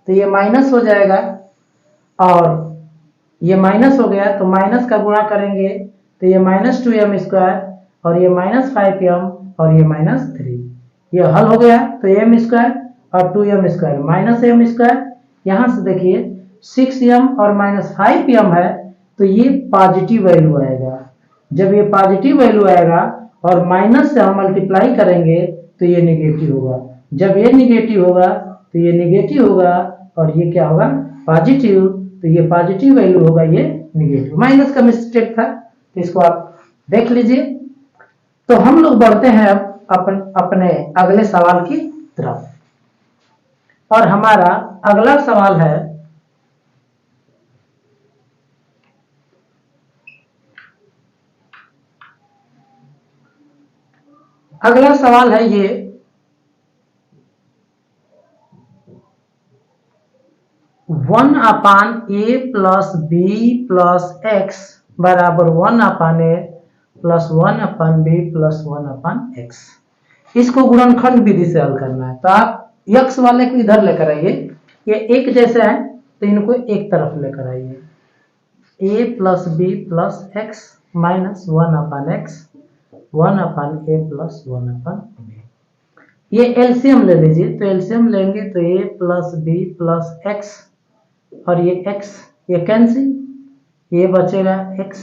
तो ये माइनस हो जाएगा, और ये माइनस हो गया तो माइनस का गुणा करेंगे तो ये -2m² और ये -5m और ये -3, ये हल हो गया। तो m² और 2m² -m², यहां से देखिए 6m और -5m है, तो ये पॉजिटिव वैल्यू आएगा। जब ये पॉजिटिव वैल्यू आएगा और माइनस से हम मल्टीप्लाई करेंगे तो ये नेगेटिव होगा, जब ये नेगेटिव होगा तो ये नेगेटिव होगा, और ये क्या होगा, पॉजिटिव, तो ये पॉजिटिव वैल्यू होगा, ये नेगेटिव। माइनस का मिस्टेक था, तो इसको आप देख लीजिए। तो हम लोग बढ़ते हैं अब अपने अगले सवाल की तरफ, और हमारा अगला सवाल है ये, 1 upon a plus b plus x बराबर 1 upon a plus 1 upon B plus 1 upon x. इसको गुणनखंड विधि से हल करना है, तो आप यक्स वाले को इधर लेकर आइए, ये एक जैसा है तो इनको एक तरफ लेकर आइए। A plus b plus x minus 1 upon x 1 upon a plus 1 upon b. ये एलसीएम ले लीजिए, तो एलसीएम लेंगे तो a plus b plus x और ये x, ये कैंसिल, ये बचेगा x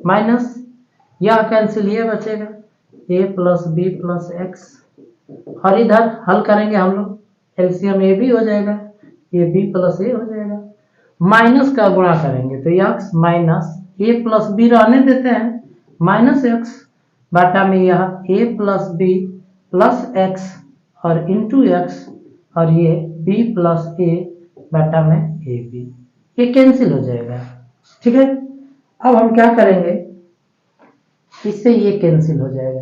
माइनस यह कैंसिल, ये बचेगा a plus b plus x, और इधर हल करेंगे हम लोग, एलसीएम ए भी हो जाएगा, ये b प्लस ए हो जाएगा, माइनस का गुणा करेंगे तो x minus a plus b रहने देते हैं माइनस x बाटा में यह a plus b plus x और इंटू एक्स और ये b प्लस ए बाटा में ए बी, ये कैंसिल हो जाएगा। ठीक है, अब हम क्या करेंगे, इससे ये कैंसिल हो जाएगा,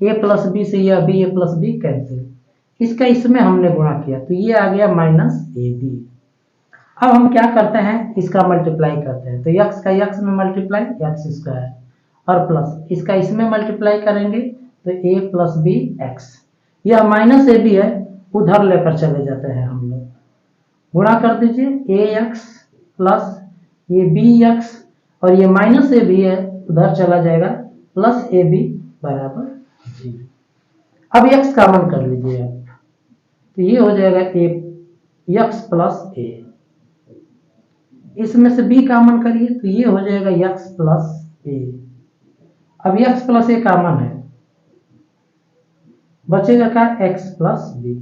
ए प्लस बी से यह बी, ए प्लस बी कैंसिल, इसका इसमें हमने गुणा किया तो ये आ गया माइनस ए बी। अब हम क्या करते हैं, इसका मल्टीप्लाई करते हैं, तो यक्स का यक्स में मल्टीप्लाई एक्स स्क्वायर और प्लस इसका इसमें मल्टीप्लाई करेंगे तो ए प्लस बी एक्स, यह माइनस ए बी है, उधर लेकर चले जाते हैं हम लोग, गुणा कर दीजिए ए एक्स प्लस ये बी एक्स और ये माइनस ए बी है उधर चला जाएगा प्लस ए बी बराबर 0। अब एक्स कॉमन कर लीजिए आप, तो ये हो जाएगा ए एक्स प्लस ए, इसमें से बी कॉमन करिए तो ये हो जाएगा एक्स प्लस ए। अब एक्स प्लस ए कॉमन है, बचेगा क्या एक्स प्लस बी।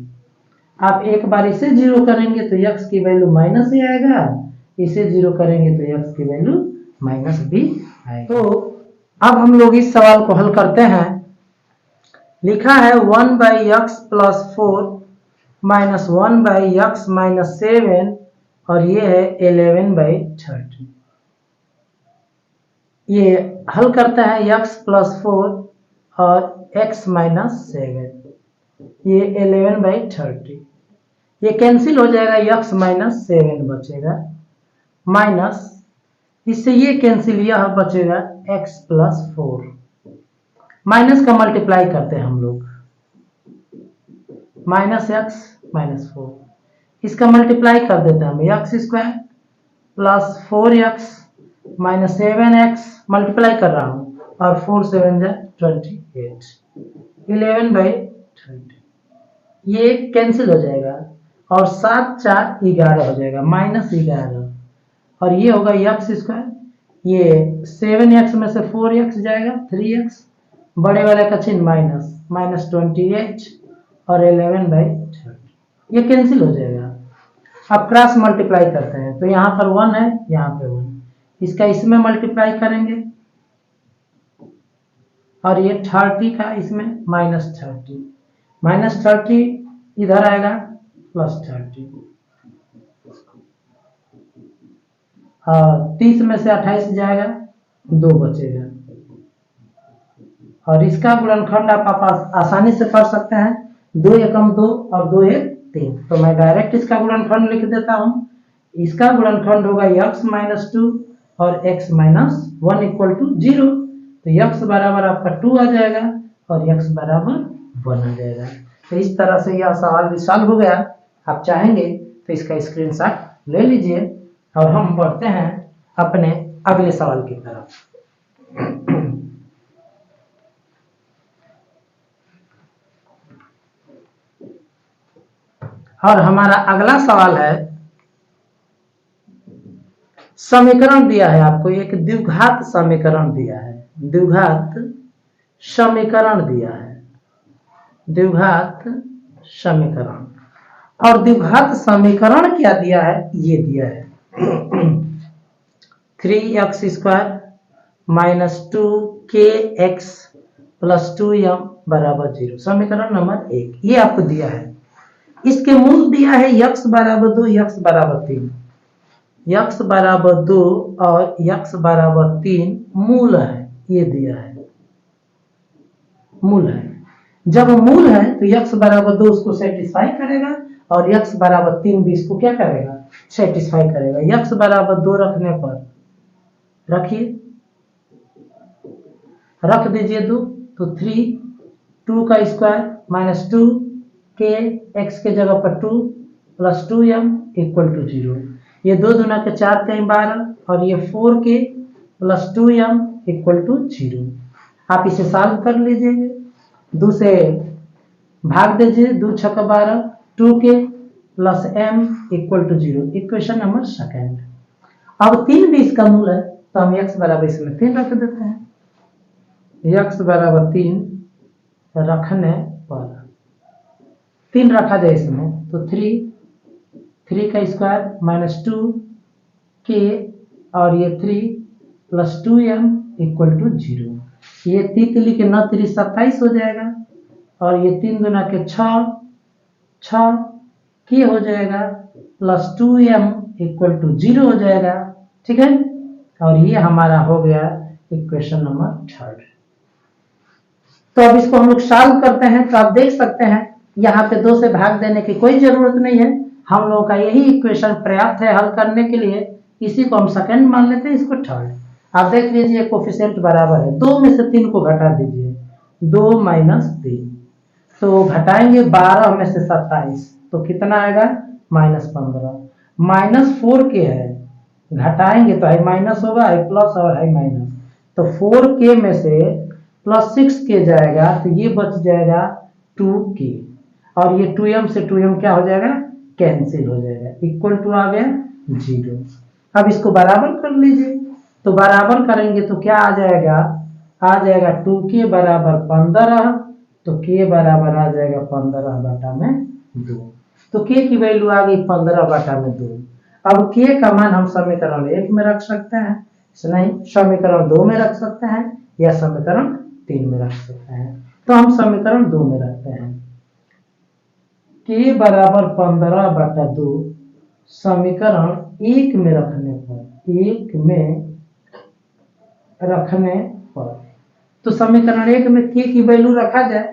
आप एक बार इसे जीरो करेंगे तो x की वैल्यू माइनस ही आएगा, इसे जीरो करेंगे तो x की वैल्यू माइनस भी आएगा। तो अब हम लोग इस सवाल को हल करते हैं। लिखा है 1 by x plus 4 minus 1 by x minus 7 और ये है 11 बाई 30। ये हल करते हैं x प्लस 4 और x माइनस 7, ये 11 बाई 30, ये कैंसिल हो जाएगा, x माइनस 7 बचेगा माइनस इससे ये कैंसिल, यह बचेगा x प्लस 4, माइनस का मल्टीप्लाई करते हैं हम लोग, माइनस x माइनस 4, इसका मल्टीप्लाई कर देते हैं हम, x square plus 4x minus 7x multiply कर रहा हूँ और 4 7 28, 11 बाई 30, ये कैंसिल हो जाएगा और 7 4 11 हो जाएगा माइनस 11 और ये होगा एक्स स्क्वायर, ये 7x में से 4x जाएगा 3x, बड़े वाले का चिन्ह माइनस माइनस 28 और 11 बाई 30, ये कैंसिल हो जाएगा। अब क्रॉस मल्टीप्लाई करते हैं तो यहाँ पर 1 है, यहाँ पे 1, इसका इसमें मल्टीप्लाई करेंगे और ये 30 का इसमें माइनस 30 इधर आएगा प्लस 30 और 30 में से 28 जाएगा 2 बचेगा और इसका गुणनखंड आप आसानी से कर सकते हैं, 2 एकम 2 और 2 एक 3, तो मैं डायरेक्ट इसका गुणनखंड लिख देता हूं। इसका गुणनखंड होगा x माइनस 2 और x माइनस 1 इक्वल टू 0, तो x बराबर आपका 2 आ जाएगा और x बराबर 1 आ जाएगा। तो इस तरह से यह सवाल भी सॉल्व हो गया। आप चाहेंगे तो इसका स्क्रीनशॉट ले लीजिए और हम बढ़ते हैं अपने अगले सवाल की तरफ। और हमारा अगला सवाल है, समीकरण दिया है आपको, एक द्विघात समीकरण दिया है, द्विघात समीकरण दिया है, द्विघात समीकरण, और द्विघात समीकरण क्या दिया है, ये दिया है 3x square minus 2kx plus 2m बराबर 0, समीकरण नंबर 1 ये आपको दिया है। इसके मूल दिया है x बराबर 2, x बराबर 3, x बराबर 2 और x बराबर 3 मूल है, ये दिया है मूल है। जब मूल है तो x बराबर 2 उसको सेटिस्फाई करेगा और x बराबर 3 भी इसको क्या करेगा, सेटिस्फाई करेगा। x बराबर 2 रखने पर रखिए, रख दीजिए 2, तो 3 2 का स्क्वायर माइनस 2 के x के जगह पर 2 प्लस 2m इक्वल टू 0। ये 2 दूना के 4 कहीं 12 और ये 4 के प्लस 2m इक्वल टू 0। आप इसे सॉल्व कर लीजिए, 2 से भाग दीजिए, 2 छक्का 12, 2 के plus m equal to 0। Equation number second. अब 3 भी इसका मूल है, तो हम x बराबर इसमें 3 रख देते हैं। x बराबर 3 रखने पर 3 रखा जाए इसमें, तो 3 का स्क्वायर माइनस 2 के और ये 3 प्लस 2m इक्वल टू 0। ये 3 के 9 3 27 हो जाएगा और ये 3 दूना के 6 के हो जाएगा प्लस 2m इक्वल टू 0 हो जाएगा। ठीक है, और ये हमारा हो गया इक्वेशन नंबर थर्ड। तो अब इसको हम लोग सॉल्व करते हैं, तो आप देख सकते हैं यहाँ पे 2 से भाग देने की कोई जरूरत नहीं है, हम लोगों का यही इक्वेशन पर्याप्त है हल करने के लिए। इसी को हम सेकंड मान लेते हैं, इसको थर्ड। आप देख लीजिए कोफिशिएंट बराबर है, 2 में से 3 को घटा दीजिए, 2 माइनस 3, तो घटाएंगे 12 में से 27, तो कितना आएगा माइनस 15। माइनस 4 के है, घटाएंगे तो आई माइनस होगा, आई प्लस और आई माइनस, तो 4k में से प्लस 6k जाएगा, तो ये बच जाएगा 2k और ये 2m से 2m क्या हो जाएगा, कैंसिल हो जाएगा, इक्वल टू आ गया 0। अब इसको बराबर कर लीजिए, तो बराबर करेंगे तो क्या आ जाएगा 2k बराबर 15, तो k बराबर आ जाएगा 15/2, तो k की वैल्यू आ गई 15/2। अब k का मान हम समीकरण 1 में रख सकते हैं, नहीं समीकरण 2 में रख सकते हैं या समीकरण 3 में रख सकते हैं। तो हम समीकरण 2 में रखते हैं, k बराबर 15/2 समीकरण 1 में रखने पर, तो समीकरण 1 में k की वैल्यू रखा जाए,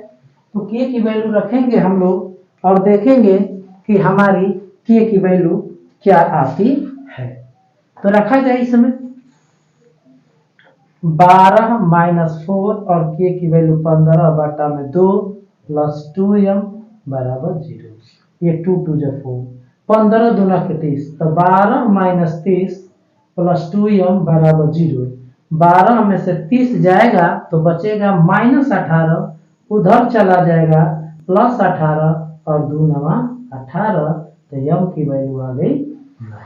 तो k की वैल्यू रखेंगे हम लोग और देखेंगे कि हमारी k की वैल्यू क्या आती है। तो रखा जाए इसमें 12 माइनस 4 और k की वैल्यू 15/2 प्लस 2m बराबर 0। ये 2 2 जा 4, 15 दूना के 30, तो 12 माइनस 30 प्लस 2m बराबर 0। 12 में से 30 जाएगा तो बचेगा माइनस 18, उधर चला जाएगा प्लस 18 और 2 नवा 18, तो m की वैल्यू आ गई 9।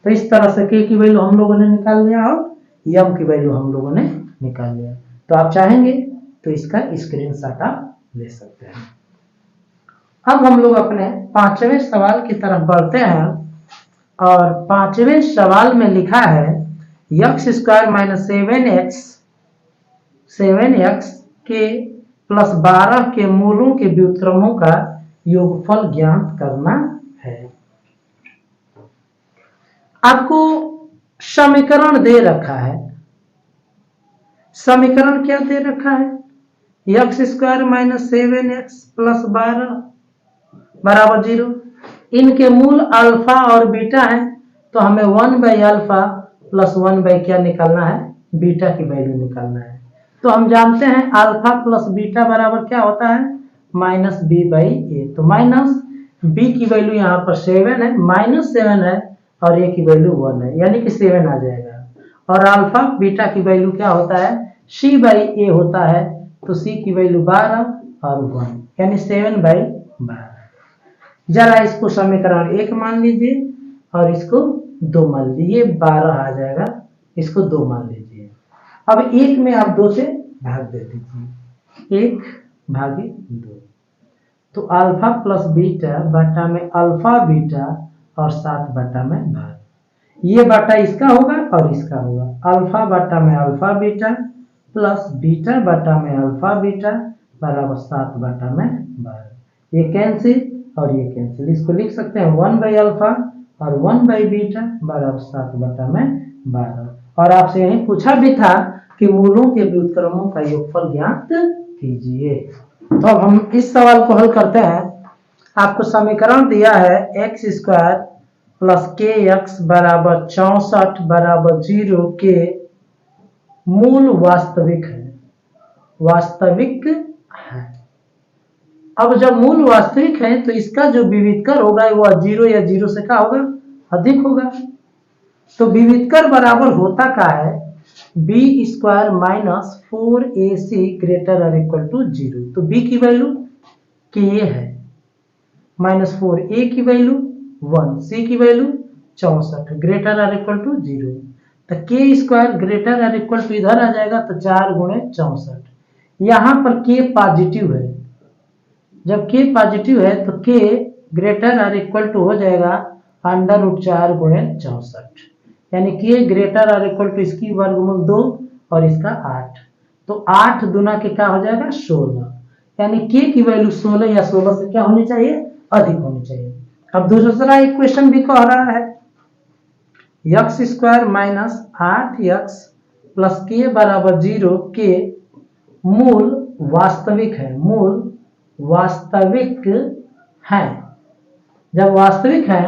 तो इस तरह से k की वैल्यू हम लोगों ने निकाल लिया और m की वैल्यू हम लोगों ने निकाल लिया। तो आप चाहेंगे तो इसका स्क्रीनशॉट आप ले सकते हैं। अब हम लोग अपने 5वें सवाल की तरफ बढ़ते हैं और 5वें सवाल में लिखा है x² माइनस 7x के प्लस 12 के मूलों के व्युत्क्रमों का योगफल ज्ञात करना है। आपको समीकरण दे रखा है, समीकरण क्या दे रखा है, x² माइनस 7x प्लस 12 बराबर 0। इनके मूल अल्फा और बीटा है, तो हमें 1/α प्लस 1 क्या निकालना है, बीटा की वैल्यू निकालना है। तो हम जानते हैं अल्फा प्लस बीटा बराबर क्या होता है, माइनस b/a। तो माइनस b की वैल्यू यहाँ पर 7 है, माइनस 7 है और a की वैल्यू 1 है, यानी कि 7 आ जाएगा। और अल्फा बीटा की वैल्यू क्या होता है, c/a होता है, तो c की वैल्यू 12 और 1 यानी 7/12। जरा इसको समीकरण 1 मान लीजिए और इसको 2 मान लीजिए, 12 आ जाएगा, इसको 2 मान लीजिए। अब 1 में आप 2 से भाग दे दीजिए, 1/2, तो अल्फा प्लस बीटा बटा में अल्फा बीटा और 7/12, ये बटा इसका होगा और इसका होगा, अल्फा बटा में अल्फा बीटा प्लस बीटा बटा में अल्फा बीटा बराबर 7/12। ये कैंसिल और ये कैंसिल, इसको लिख सकते हैं 1/α और 1/बीटा बराबर 7/12। और आपसे यही पूछा भी था कि मूलों के व्युत्क्रमों का योगफल ज्ञात कीजिए। तो अब हम इस सवाल को हल करते हैं। आपको समीकरण दिया है एक्स स्क्वायर प्लस के एक्स बराबर 64 बराबर 0 के मूल वास्तविक है, वास्तविक है। अब जब मूल वास्तविक है तो इसका जो विविधकर होगा वह 0 या 0 से क्या होगा, अधिक होगा। तो विविधकर बराबर होता क्या है, b square minus 4ac greater और इक्वल टू 0। तो बी की वैल्यू के है, माइनस 4a की वैल्यू 1, सी की वैल्यू 64 ग्रेटर और इक्वल टू 0। तो के स्क्वायर ग्रेटर और इक्वल टू इधर आ जाएगा तो 4 गुणे 64। यहां पर के पॉजिटिव है, जब के पॉजिटिव है तो के ग्रेटर और इक्वल टू हो जाएगा अंडर रूट 4 गुणे 64, यानी के ग्रेटर और इक्वल टू इसकी वर्गमूल 2 और इसका 8। तो 8 दुना के क्या हो जाएगा 16, यानी के की वैल्यू 16 या 16 से क्या होनी चाहिए, अधिक होनी चाहिए। अब दूसरा इक्वेशन भी कह रहा है x square minus 8x plus के बराबर 0 के मूल वास्तविक है, मूल वास्तविक है। जब वास्तविक है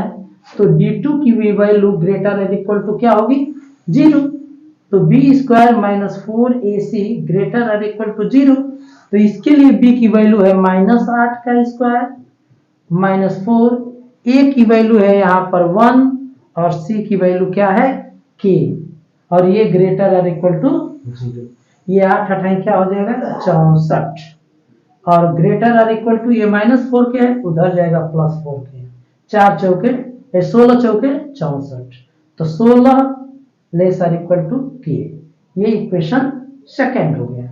तो d2 की वैल्यू ग्रेटर और इक्वल टू क्या होगी, 0। तो b square minus 4ac greater और इक्वल टू 0। तो इसके लिए b की वैल्यू है माइनस 8 का स्क्वायर माइनस 4, a की वैल्यू है यहाँ पर 1 और c की वैल्यू क्या है k, और ये ग्रेटर और इक्वल टू 0। ये 8 हटाएं क्या हो जाएगा 64, और ग्रेटर और इक्वल टू ये माइनस 4 के है, उधर जाएगा प्लस 4 के। 4 चौके 16 चौके 64, तो 16 लेस और इक्वल टू के। ये इक्वेशन सेकंड हो गया।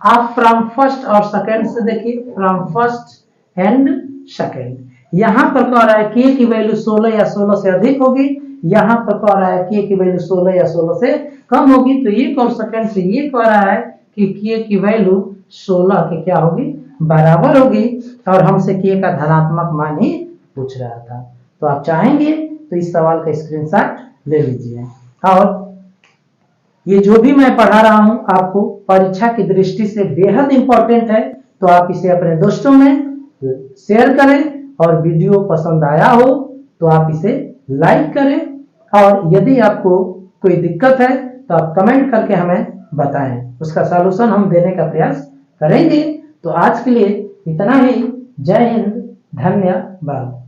आप फ्रॉम फर्स्ट और सेकंड से देखिए, फ्रॉम फर्स्ट एंड सेकंड। यहां पर कह रहा है के की वैल्यू 16 या 16 से अधिक होगी, यहां पर कह रहा है के की वैल्यू 16 या 16 से कम होगी। तो ये और सेकंड से ये कह रहा है कि के की वैल्यू 16 के क्या होगी, बराबर होगी, और हमसे के का धनात्मक मान ही पूछ रहा था। तो आप चाहेंगे तो इस सवाल का स्क्रीनशॉट ले लीजिए। और ये जो भी मैं पढ़ा रहा हूं आपको परीक्षा की दृष्टि से बेहद इंपॉर्टेंट है, तो आप इसे अपने दोस्तों में शेयर करें, और वीडियो पसंद आया हो तो आप इसे लाइक करें, और यदि आपको कोई दिक्कत है तो आप कमेंट करके हमें बताएं, उसका सॉल्यूशन हम देने का प्रयास करेंगे। तो आज के लिए इतना ही। जय हिंद, धन्यवाद।